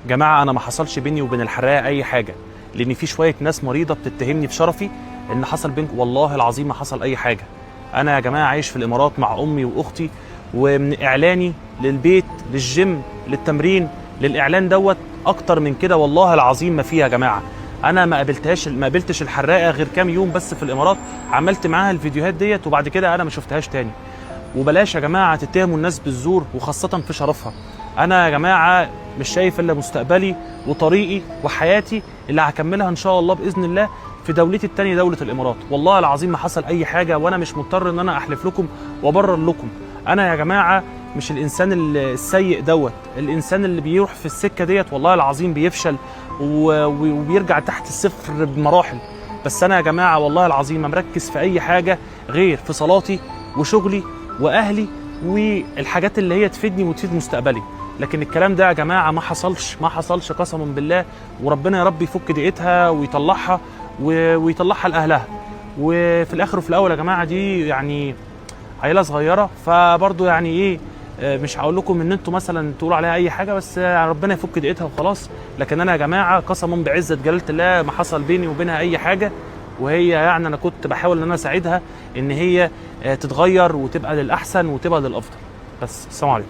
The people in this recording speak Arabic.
جماعه انا ما حصلش بيني وبين الحراقه اي حاجه، لان في شويه ناس مريضه بتتهمني في شرفي ان حصل بينكم. والله العظيم ما حصل اي حاجه. انا يا جماعه عايش في الامارات مع امي واختي، ومن اعلاني للبيت للجيم للتمرين للاعلان دوت اكتر من كده والله العظيم ما فيها يا جماعه. انا ما قابلتش الحراقه غير كام يوم بس في الامارات، عملت معاها الفيديوهات ديت وبعد كده انا ما شفتهاش تاني. وبلاش يا جماعه تتهموا الناس بالزور وخاصه في شرفها. انا يا جماعه مش شايف الا مستقبلي وطريقي وحياتي اللي هكملها ان شاء الله باذن الله في دولتي التانية دولة الامارات. والله العظيم ما حصل اي حاجة، وانا مش مضطر ان انا احلف لكم وابرر لكم. انا يا جماعة مش الانسان السيء دوت، الانسان اللي بيروح في السكة ديت والله العظيم بيفشل وبيرجع تحت الصفر بمراحل. بس انا يا جماعة والله العظيم ما مركز في اي حاجة غير في صلاتي وشغلي واهلي والحاجات اللي هي تفيدني وتفيد مستقبلي. لكن الكلام ده يا جماعه ما حصلش قسما بالله. وربنا يا رب يفك ضيقتها ويطلعها ويطلعها لاهلها. وفي الاخر وفي الاول يا جماعه دي يعني عيله صغيره، فبرضه يعني ايه، مش هقول لكم ان انتوا مثلا تقولوا عليها اي حاجه، بس ربنا يفك ضيقتها وخلاص. لكن انا يا جماعه قسما بعزه جلاله الله ما حصل بيني وبينها اي حاجه. وهي يعني انا كنت بحاول ان انا اساعدها ان هي تتغير وتبقى للاحسن وتبقى للافضل. بس السلام عليكم.